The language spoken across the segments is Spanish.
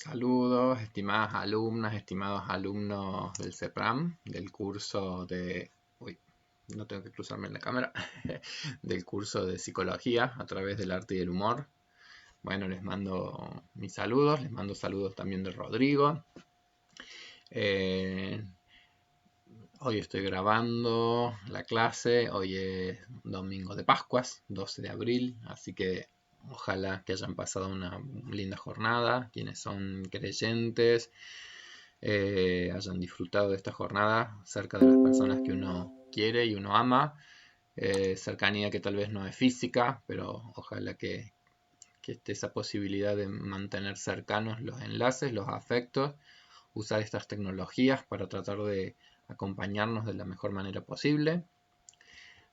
Saludos, estimadas alumnas, estimados alumnos del CEPRAM, del curso de... Uy, no tengo que cruzarme en la cámara. Del curso de Psicología a través del arte y el humor. Bueno, les mando mis saludos, les mando saludos también de Rodrigo. Eh, Hoy estoy grabando la clase, hoy es domingo de Pascuas, 12 de abril, así que ojalá que hayan pasado una linda jornada, quienes son creyentes hayan disfrutado de esta jornada cerca de las personas que uno quiere y uno ama, cercanía que tal vez no es física, pero ojalá que esté esa posibilidad de mantener cercanos los enlaces, los afectos, usar estas tecnologías para tratar de acompañarnos de la mejor manera posible.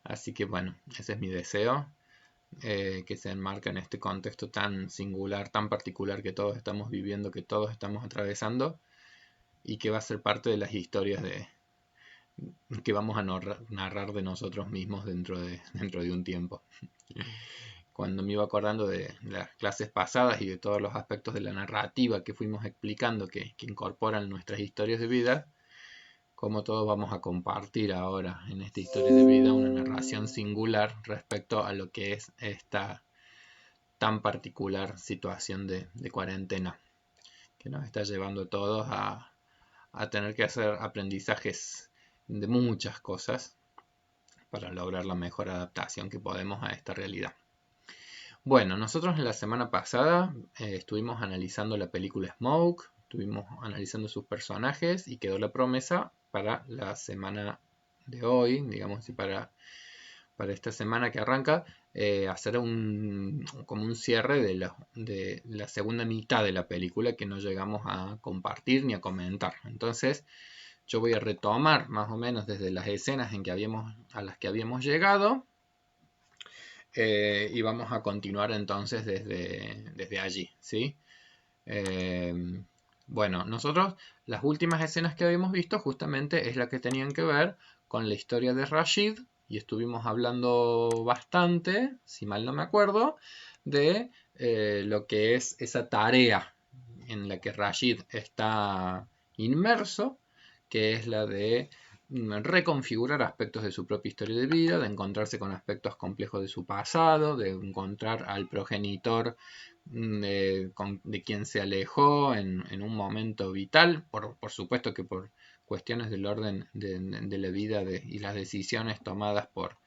Así que bueno, ese es mi deseo, que se enmarca en este contexto tan singular, tan particular que todos estamos viviendo, que todos estamos atravesando y que va a ser parte de las historias que vamos a narrar de nosotros mismos dentro de un tiempo. Cuando me iba acordando de las clases pasadas y de todos los aspectos de la narrativa que fuimos explicando que incorporan nuestras historias de vida, como todos vamos a compartir ahora en esta historia de vida una narración singular respecto a lo que es esta tan particular situación de cuarentena que nos está llevando a todos a tener que hacer aprendizajes de muchas cosas para lograr la mejor adaptación que podemos a esta realidad. Bueno, nosotros la semana pasada estuvimos analizando la película Smoke, estuvimos analizando sus personajes y quedó la promesa para la semana de hoy, digamos, y para esta semana que arranca, hacer como un cierre de la segunda mitad de la película que no llegamos a compartir ni a comentar. Entonces, yo voy a retomar más o menos desde las escenas a las que habíamos llegado, y vamos a continuar entonces desde allí, ¿sí? Eh, bueno, nosotros las últimas escenas que habíamos visto justamente es la que tenían que ver con la historia de Rashid y estuvimos hablando bastante, si mal no me acuerdo, de lo que es esa tarea en la que Rashid está inmerso, que es la de reconfigurar aspectos de su propia historia de vida, de encontrarse con aspectos complejos de su pasado, de encontrar al progenitor de quien se alejó en un momento vital, por supuesto que por cuestiones del orden de la vida y las decisiones tomadas por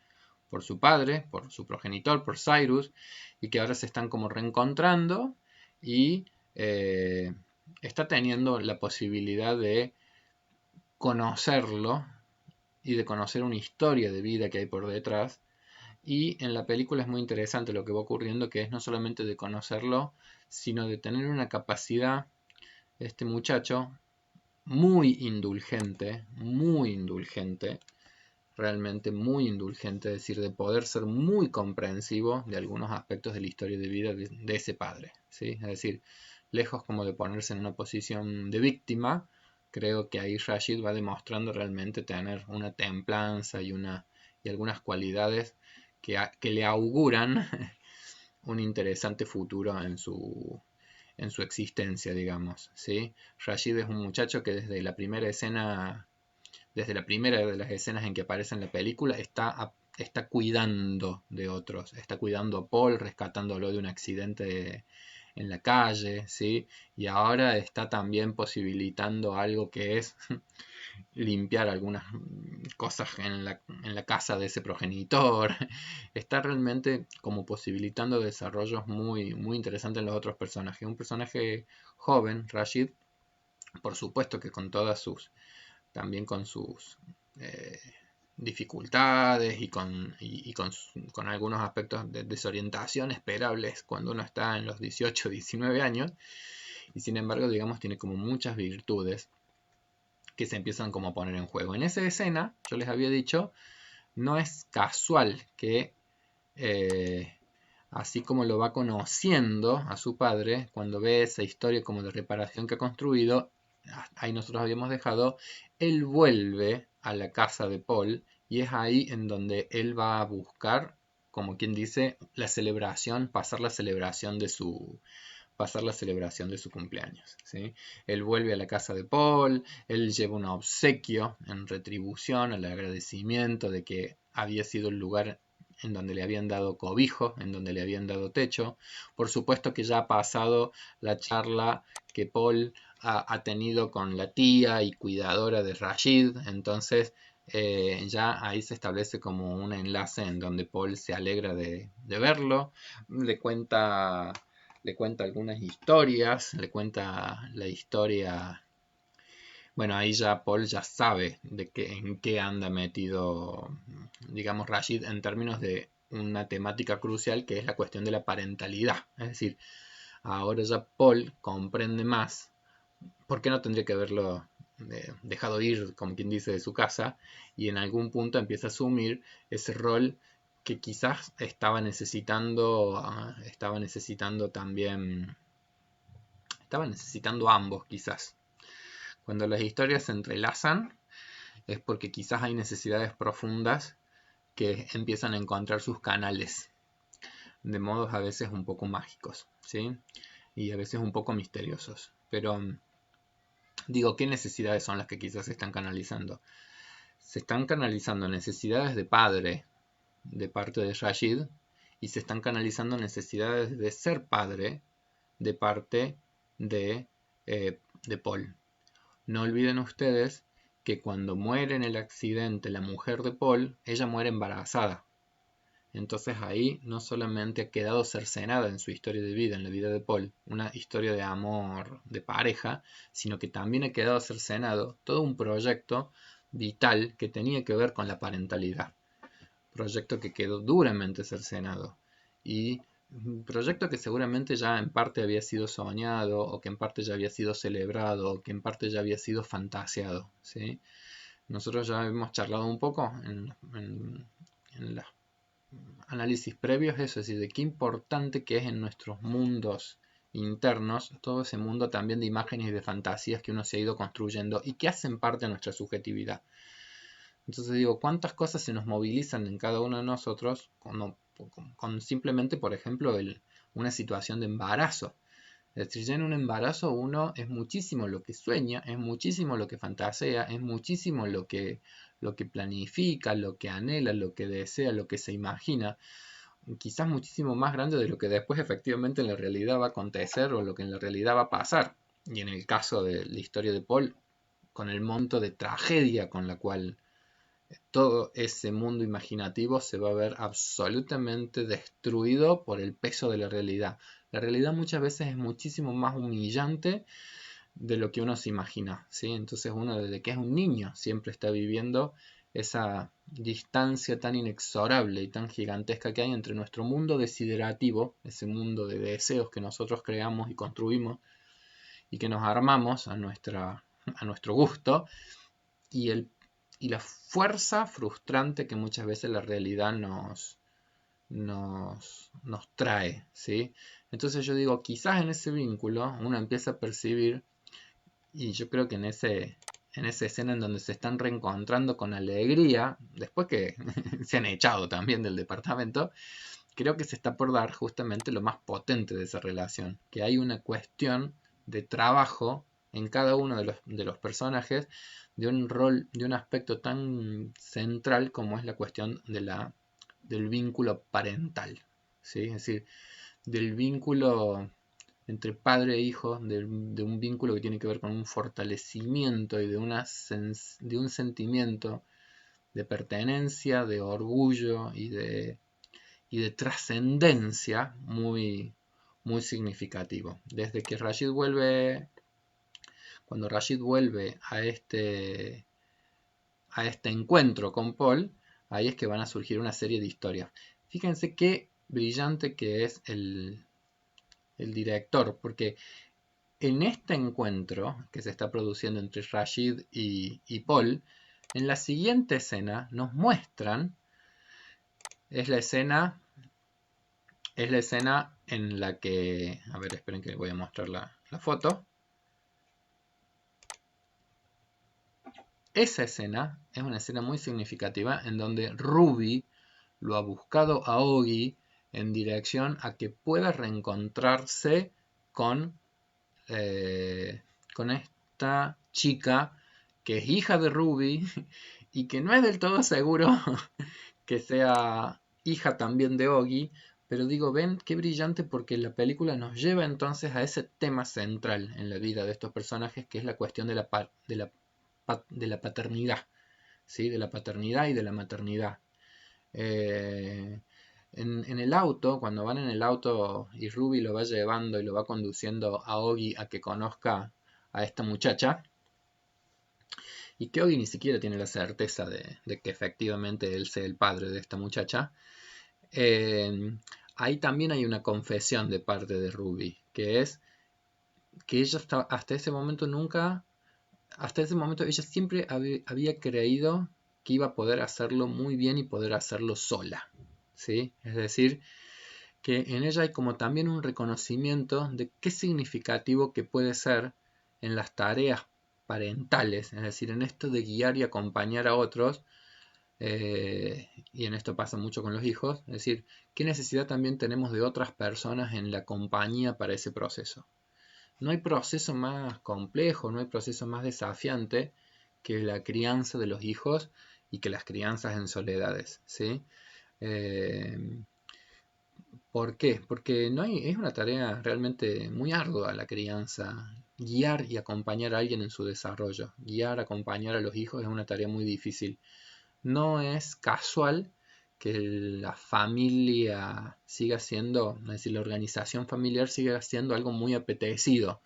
su padre, por su progenitor, por Cyrus, y que ahora se están como reencontrando y está teniendo la posibilidad de conocerlo y de conocer una historia de vida que hay por detrás. Y en la película es muy interesante lo que va ocurriendo, que es no solamente de conocerlo, sino de tener una capacidad, este muchacho, muy indulgente, realmente muy indulgente, es decir, de poder ser muy comprensivo de algunos aspectos de la historia de vida de ese padre, ¿sí? Es decir, lejos como de ponerse en una posición de víctima, creo que ahí Rashid va demostrando realmente tener una templanza y algunas cualidades que le auguran un interesante futuro en su existencia, digamos, ¿sí? Rashid es un muchacho que desde la primera de las escenas en que aparece en la película, está cuidando de otros, está cuidando a Paul, rescatándolo de un accidente en la calle, ¿sí? Y ahora está también posibilitando algo que es limpiar algunas cosas en la casa de ese progenitor. Está realmente como posibilitando desarrollos muy interesantes en los otros personajes. Un personaje joven, Rashid, por supuesto que con todas también con sus eh, dificultades con algunos aspectos de desorientación esperables cuando uno está en los 18 19 años, y sin embargo, digamos, tiene como muchas virtudes que se empiezan como a poner en juego. En esa escena, yo les había dicho, no es casual que así como lo va conociendo a su padre, cuando ve esa historia como de reparación que ha construido, ahí nosotros habíamos dejado, él vuelve a la casa de Paul y es ahí en donde él va a buscar, como quien dice, la celebración, pasar la celebración pasar la celebración de su cumpleaños, ¿sí? Él vuelve a la casa de Paul, él lleva un obsequio en retribución al agradecimiento de que había sido el lugar en donde le habían dado cobijo, en donde le habían dado techo. Por supuesto que ya ha pasado la charla que Paul ha tenido con la tía y cuidadora de Rashid, entonces ya ahí se establece como un enlace en donde Paul se alegra de verlo, le cuenta algunas historias, le cuenta la historia. Bueno, ahí ya Paul ya sabe en qué anda metido, digamos, Rashid en términos de una temática crucial que es la cuestión de la parentalidad. Es decir, ahora ya Paul comprende más por qué no tendría que haberlo dejado ir, como quien dice, de su casa, y en algún punto empieza a asumir ese rol que quizás estaba necesitando ambos, quizás. Cuando las historias se entrelazan es porque quizás hay necesidades profundas que empiezan a encontrar sus canales, de modos a veces un poco mágicos, ¿sí? Y a veces un poco misteriosos. Pero digo, ¿qué necesidades son las que quizás se están canalizando? Se están canalizando necesidades de padre de parte de Rashid y se están canalizando necesidades de ser padre de parte de Paul. No olviden ustedes que cuando muere en el accidente la mujer de Paul, ella muere embarazada. Entonces ahí no solamente ha quedado cercenada en su historia de vida, en la vida de Paul, una historia de amor, de pareja, sino que también ha quedado cercenado todo un proyecto vital que tenía que ver con la parentalidad. Proyecto que quedó duramente cercenado. Y un proyecto que seguramente ya en parte había sido soñado, o que en parte ya había sido celebrado, o que en parte ya había sido fantaseado, ¿sí? Nosotros ya hemos charlado un poco en los análisis previos eso, es decir, de qué importante que es en nuestros mundos internos, todo ese mundo también de imágenes y de fantasías que uno se ha ido construyendo y que hacen parte de nuestra subjetividad. Entonces digo, ¿cuántas cosas se nos movilizan en cada uno de nosotros con simplemente, por ejemplo, una situación de embarazo? Es decir, ya en un embarazo uno es muchísimo lo que sueña, es muchísimo lo que fantasea, es muchísimo lo que planifica, lo que anhela, lo que desea, lo que se imagina. Quizás muchísimo más grande de lo que después efectivamente en la realidad va a acontecer o lo que en la realidad va a pasar. Y en el caso de la historia de Paul, con el monto de tragedia con la cual todo ese mundo imaginativo se va a ver absolutamente destruido por el peso de la realidad. La realidad muchas veces es muchísimo más humillante de lo que uno se imagina, ¿sí? Entonces uno desde que es un niño siempre está viviendo esa distancia tan inexorable y tan gigantesca que hay entre nuestro mundo desiderativo, ese mundo de deseos que nosotros creamos y construimos y que nos armamos a nuestro gusto, y la fuerza frustrante que muchas veces la realidad nos trae, ¿sí? Entonces yo digo, quizás en ese vínculo uno empieza a percibir, y yo creo que en esa escena en donde se están reencontrando con alegría, después que se han echado también del departamento, creo que se está por dar justamente lo más potente de esa relación, que hay una cuestión de trabajo en cada uno de los personajes, de un rol, de un aspecto tan central como es la cuestión del vínculo parental, ¿sí? Es decir, del vínculo entre padre e hijo, de un vínculo que tiene que ver con un fortalecimiento y de un sentimiento de pertenencia, de orgullo y de trascendencia muy, muy significativo. Desde que cuando Rashid vuelve a este encuentro con Paul, ahí es que van a surgir una serie de historias. Fíjense qué brillante que es el director, porque en este encuentro que se está produciendo entre Rashid y Paul, en la siguiente escena nos muestran, es la escena en la que, a ver, esperen que les voy a mostrar la foto. Esa escena es una escena muy significativa en donde Ruby lo ha buscado a Oggy en dirección a que pueda reencontrarse con, eh, con esta chica que es hija de Ruby y que no es del todo seguro que sea hija también de Oggy, pero digo, ven qué brillante porque la película nos lleva entonces a ese tema central en la vida de estos personajes, que es la cuestión de la paternidad, ¿sí? De la paternidad y de la maternidad. Eh, en el auto, cuando van en el auto y Ruby lo va llevando y lo va conduciendo a Oggy a que conozca a esta muchacha, y que Oggy ni siquiera tiene la certeza de que efectivamente él sea el padre de esta muchacha, eh, ahí también hay una confesión de parte de Ruby, que es que ella hasta ese momento hasta ese momento ella siempre había creído que iba a poder hacerlo muy bien y poder hacerlo sola, ¿sí? Es decir, que en ella hay como también un reconocimiento de qué significativo que puede ser en las tareas parentales, es decir, en esto de guiar y acompañar a otros, y en esto pasa mucho con los hijos, es decir, qué necesidad también tenemos de otras personas en la compañía para ese proceso. No hay proceso más complejo, no hay proceso más desafiante que la crianza de los hijos y que las crianzas en soledades, ¿sí? Eh, ¿Por qué? Porque es una tarea realmente muy ardua la crianza. Guiar y acompañar a alguien en su desarrollo. Guiar, acompañar a los hijos es una tarea muy difícil. No es casual que la familia siga siendo, es decir, la organización familiar siga siendo algo muy apetecido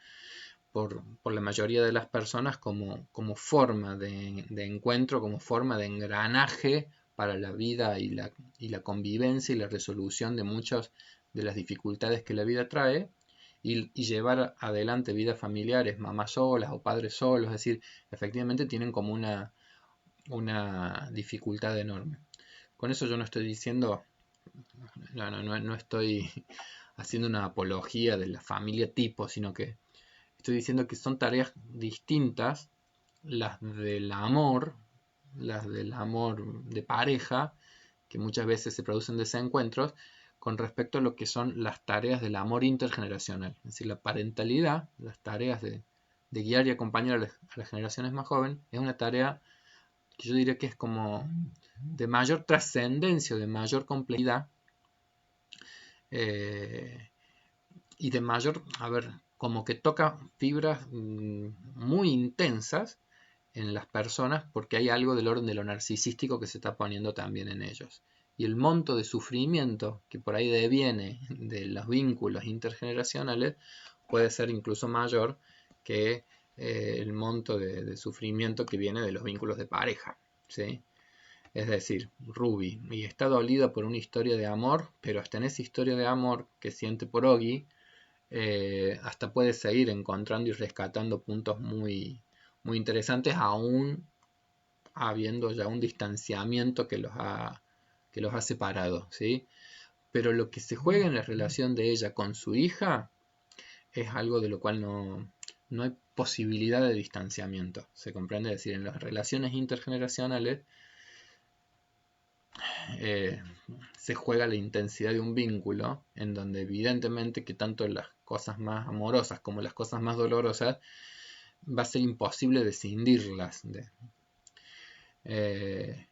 por la mayoría de las personas como forma de encuentro, como forma de engranaje para la vida y la convivencia y la resolución de muchas de las dificultades que la vida trae y llevar adelante vidas familiares, mamás solas o padres solos, es decir, efectivamente tienen como una dificultad enorme. Con eso yo no estoy diciendo, no estoy haciendo una apología de la familia tipo, sino que estoy diciendo que son tareas distintas las del amor de pareja, que muchas veces se producen desencuentros, con respecto a lo que son las tareas del amor intergeneracional. Es decir, la parentalidad, las tareas de guiar y acompañar a las generaciones más jóvenes, es una tarea que yo diría que es como de mayor trascendencia, de mayor complejidad, eh, y de mayor, a ver, como que toca fibras muy intensas en las personas porque hay algo del orden de lo narcisístico que se está poniendo también en ellos. Y el monto de sufrimiento que por ahí deviene de los vínculos intergeneracionales puede ser incluso mayor que el monto de sufrimiento que viene de los vínculos de pareja, ¿sí? Es decir, Ruby, y está dolida por una historia de amor, pero hasta en esa historia de amor que siente por Oggy, hasta puede seguir encontrando y rescatando puntos muy, muy interesantes, aún habiendo ya un distanciamiento que los ha separado, ¿sí? Pero lo que se juega en la relación de ella con su hija es algo de lo cual no hay posibilidad de distanciamiento, ¿se comprende? Es decir, en las relaciones intergeneracionales eh, se juega la intensidad de un vínculo en donde evidentemente que tanto las cosas más amorosas como las cosas más dolorosas va a ser imposible descindirlas. Eh,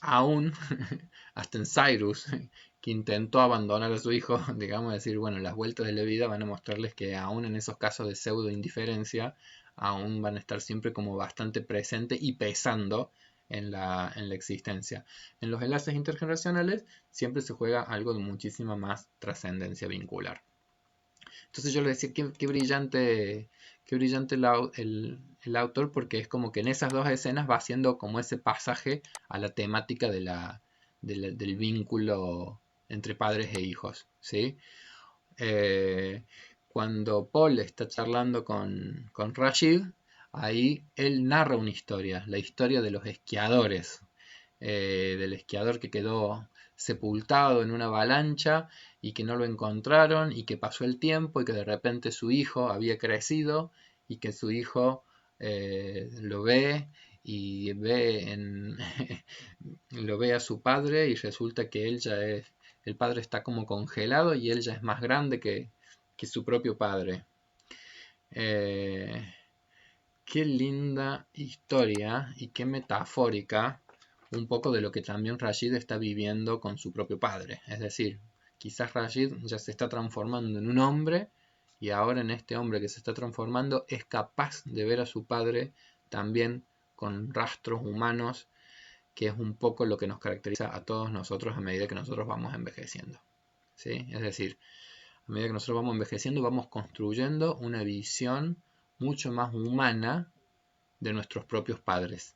Aún hasta en Cyrus, que intentó abandonar a su hijo, digamos, decir, bueno, las vueltas de la vida van a mostrarles que aún en esos casos de pseudo indiferencia, aún van a estar siempre como bastante presentes y pesando en la existencia. En los enlaces intergeneracionales siempre se juega algo de muchísima más trascendencia vincular. Entonces yo le decía, qué brillante el autor, porque es como que en esas dos escenas va haciendo como ese pasaje a la temática del vínculo entre padres e hijos, ¿sí? Eh, Cuando Paul está charlando con Rashid, ahí él narra una historia, la historia de los esquiadores, del esquiador que quedó sepultado en una avalancha y que no lo encontraron y que pasó el tiempo y que de repente su hijo había crecido y que su hijo lo ve y lo ve a su padre y resulta que él ya es el padre está como congelado y él ya es más grande que su propio padre. Qué linda historia y qué metafórica un poco de lo que también Rashid está viviendo con su propio padre. Es decir, quizás Rashid ya se está transformando en un hombre y ahora en este hombre que se está transformando es capaz de ver a su padre también con rastros humanos, que es un poco lo que nos caracteriza a todos nosotros a medida que nosotros vamos envejeciendo. ¿Sí? Es decir, a medida que nosotros vamos envejeciendo vamos construyendo una visión mucho más humana de nuestros propios padres.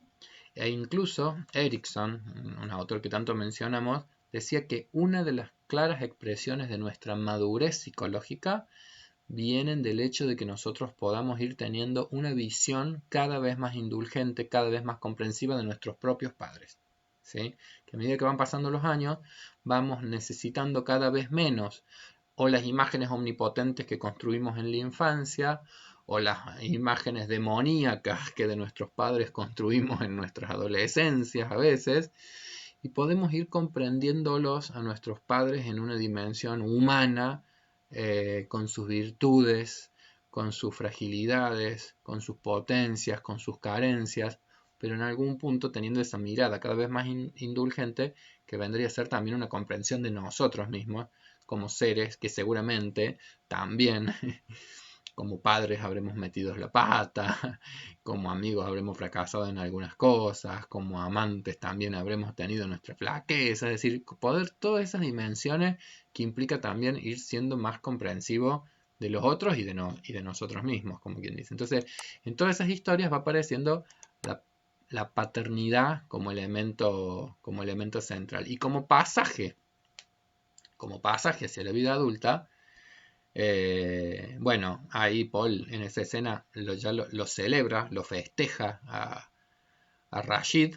E incluso Erickson, un autor que tanto mencionamos, decía que una de las claras expresiones de nuestra madurez psicológica vienen del hecho de que nosotros podamos ir teniendo una visión cada vez más indulgente, cada vez más comprensiva de nuestros propios padres. ¿Sí? Que a medida que van pasando los años, vamos necesitando cada vez menos o las imágenes omnipotentes que construimos en la infancia, o las imágenes demoníacas que de nuestros padres construimos en nuestras adolescencias a veces, y podemos ir comprendiéndolos a nuestros padres en una dimensión humana, con sus virtudes, con sus fragilidades, con sus potencias, con sus carencias, pero en algún punto teniendo esa mirada cada vez más indulgente, que vendría a ser también una comprensión de nosotros mismos como seres que seguramente también como padres habremos metido la pata, como amigos habremos fracasado en algunas cosas, como amantes también habremos tenido nuestra flaqueza, es decir, poder todas esas dimensiones que implica también ir siendo más comprensivo de los otros y de nosotros mismos, como quien dice. Entonces, en todas esas historias va apareciendo la paternidad como elemento central y como pasaje hacia la vida adulta. Bueno, ahí Paul en esa escena ya lo celebra, lo festeja a Rashid.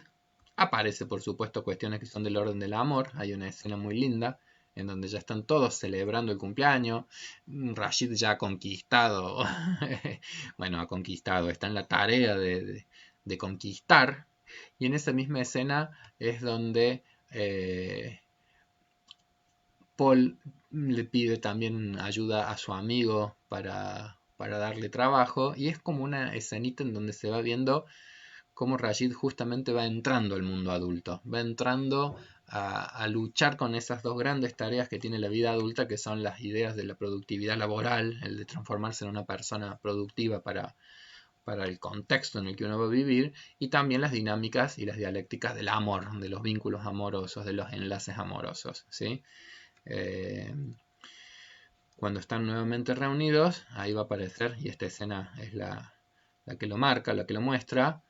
Aparece por supuesto cuestiones que son del orden del amor. Hay una escena muy linda en donde ya están todos celebrando el cumpleaños. Rashid ya ha conquistado, bueno, ha conquistado, está en la tarea de conquistar. Y en esa misma escena es donde Paul le pide también ayuda a su amigo para darle trabajo, y es como una escenita en donde se va viendo cómo Rashid justamente va entrando al mundo adulto, va entrando a luchar con esas dos grandes tareas que tiene la vida adulta, que son las ideas de la productividad laboral, el de transformarse en una persona productiva para el contexto en el que uno va a vivir, y también las dinámicas y las dialécticas del amor, de los vínculos amorosos, de los enlaces amorosos, ¿sí? Cuando están nuevamente reunidos, ahí va a aparecer, y esta escena es la que lo marca, la que lo muestra,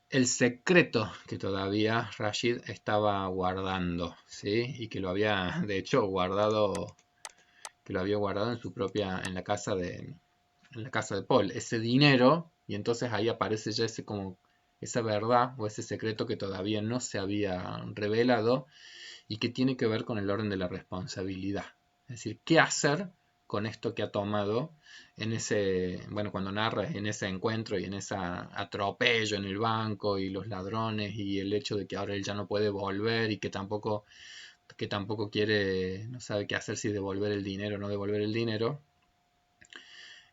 el secreto que todavía Rashid estaba guardando, ¿sí? Y que lo había, de hecho, guardado en su propia, en la casa de Paul, ese dinero, y entonces ahí aparece ya esa verdad o ese secreto que todavía no se había revelado, y que tiene que ver con el orden de la responsabilidad. Es decir, qué hacer con esto que ha tomado en ese, bueno, cuando narra en ese encuentro y en ese atropello en el banco y los ladrones y el hecho de que ahora él ya no puede volver y que tampoco quiere, no sabe qué hacer, si devolver el dinero o no devolver el dinero.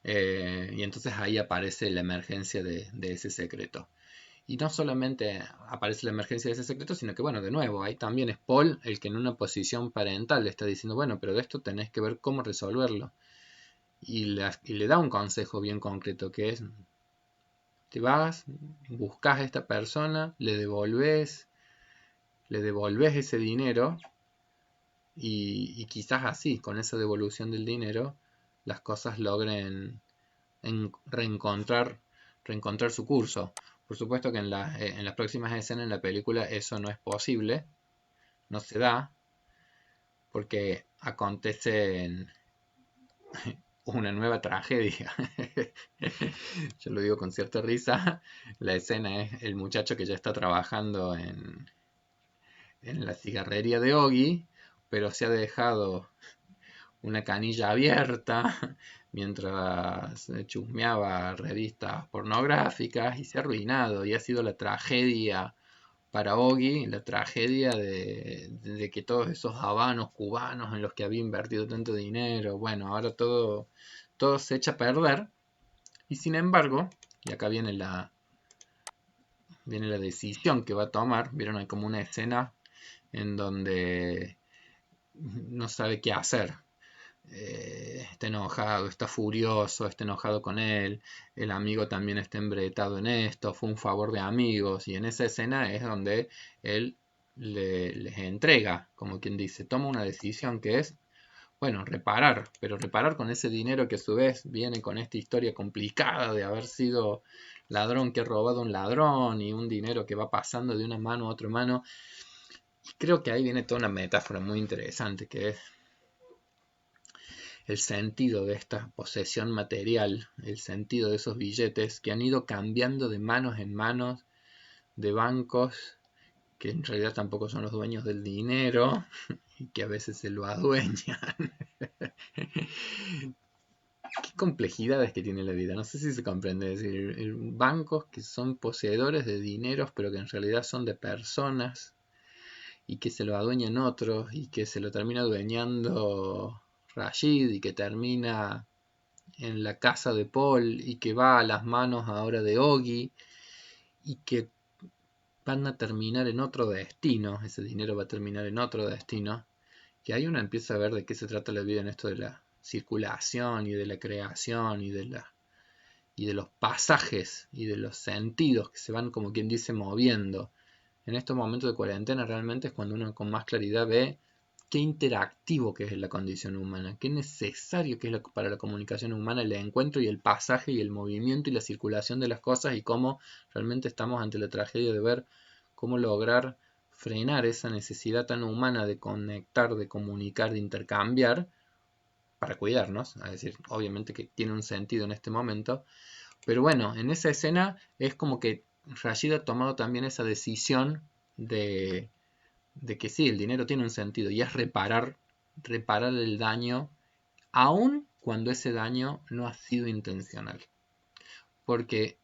Y entonces ahí aparece la emergencia de ese secreto. Y no solamente aparece la emergencia de ese secreto, sino que, bueno, de nuevo, ahí también es Paul el que en una posición parental le está diciendo, bueno, pero de esto tenés que ver cómo resolverlo. Y le da un consejo bien concreto, que es, te vas, buscas a esta persona, le devolves ese dinero, y quizás así, con esa devolución del dinero, las cosas logren reencontrar su curso. Por supuesto que en las próximas escenas en la película eso no es posible, no se da, porque acontece una nueva tragedia. Yo lo digo con cierta risa. La escena es el muchacho que ya está trabajando en la cigarrería de Oggy, pero se ha dejado una canilla abierta mientras chusmeaba revistas pornográficas y se ha arruinado, y ha sido la tragedia para Ogi la tragedia de que todos esos habanos cubanos en los que había invertido tanto dinero, bueno, ahora todo se echa a perder. Y sin embargo, y acá viene la decisión que va a tomar. Vieron, hay como una escena en donde no sabe qué hacer. Está enojado, está furioso, está enojado con él, el amigo también está embretado en esto, fue un favor de amigos, y en esa escena es donde él les entrega, como quien dice, toma una decisión que es, bueno, reparar, pero reparar con ese dinero que a su vez viene con esta historia complicada de haber sido ladrón que ha robado un ladrón y un dinero que va pasando de una mano a otra mano. Y creo que ahí viene toda una metáfora muy interesante, que es el sentido de esta posesión material, el sentido de esos billetes que han ido cambiando de manos en manos de bancos que en realidad tampoco son los dueños del dinero y que a veces se lo adueñan. Qué complejidades que tiene la vida, no sé si se comprende, es decir, bancos que son poseedores de dineros pero que en realidad son de personas y que se lo adueñan otros y que se lo termina adueñando Rashid y que termina en la casa de Paul y que va a las manos ahora de Ogi y que van a terminar en otro destino, ese dinero va a terminar en otro destino, y ahí uno empieza a ver de qué se trata la vida en esto de la circulación y de la creación y de los pasajes y de los sentidos que se van, como quien dice, moviendo. En estos momentos de cuarentena realmente es cuando uno con más claridad ve qué interactivo que es la condición humana, qué necesario que es para la comunicación humana el encuentro y el pasaje y el movimiento y la circulación de las cosas, y cómo realmente estamos ante la tragedia de ver cómo lograr frenar esa necesidad tan humana de conectar, de comunicar, de intercambiar para cuidarnos. Es decir, obviamente que tiene un sentido en este momento, pero bueno, en esa escena es como que Rashid ha tomado también esa decisión de que sí, el dinero tiene un sentido y es reparar el daño, aun cuando ese daño no ha sido intencional. Porque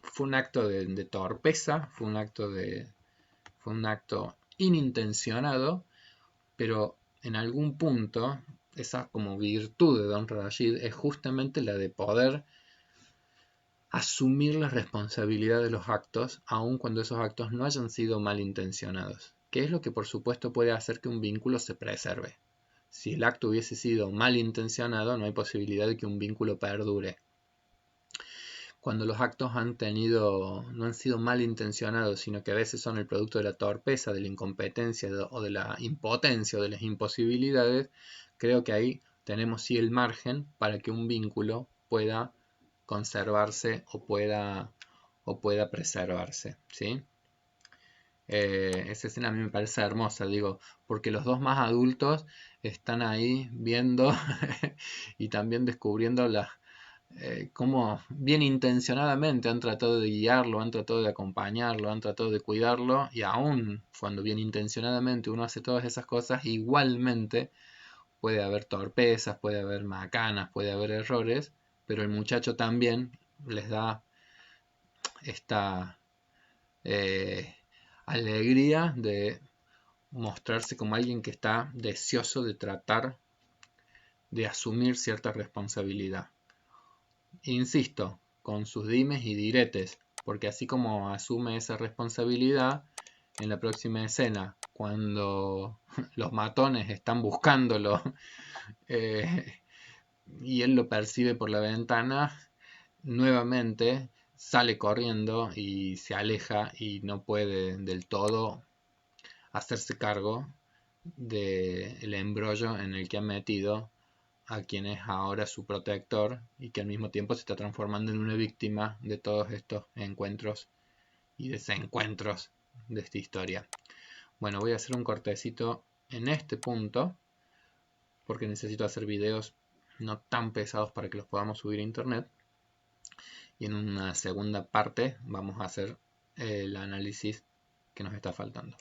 fue un acto de torpeza, fue un acto inintencionado, pero en algún punto esa como virtud de Don Rashid es justamente la de poder asumir la responsabilidad de los actos, aun cuando esos actos no hayan sido malintencionados, que es lo que por supuesto puede hacer que un vínculo se preserve. Si el acto hubiese sido malintencionado, no hay posibilidad de que un vínculo perdure. Cuando los actos no han sido malintencionados, sino que a veces son el producto de la torpeza, de la incompetencia o de la impotencia o de las imposibilidades, creo que ahí tenemos sí el margen para que un vínculo pueda conservarse o pueda preservarse, ¿sí? Esa escena a mí me parece hermosa, digo, porque los dos más adultos están ahí viendo y también descubriendo cómo bien intencionadamente han tratado de guiarlo, han tratado de acompañarlo, han tratado de cuidarlo, y aún cuando bien intencionadamente uno hace todas esas cosas, igualmente puede haber torpezas, puede haber macanas, puede haber errores, pero el muchacho también les da esta eh, alegría de mostrarse como alguien que está deseoso de tratar de asumir cierta responsabilidad. Insisto, con sus dimes y diretes, porque así como asume esa responsabilidad, en la próxima escena, cuando los matones están buscándolo eh, y él lo percibe por la ventana, nuevamente sale corriendo y se aleja y no puede del todo hacerse cargo del embrollo en el que ha metido a quien es ahora su protector y que al mismo tiempo se está transformando en una víctima de todos estos encuentros y desencuentros de esta historia. Bueno, voy a hacer un cortecito en este punto porque necesito hacer videos no tan pesados para que los podamos subir a internet, y en una segunda parte vamos a hacer el análisis que nos está faltando.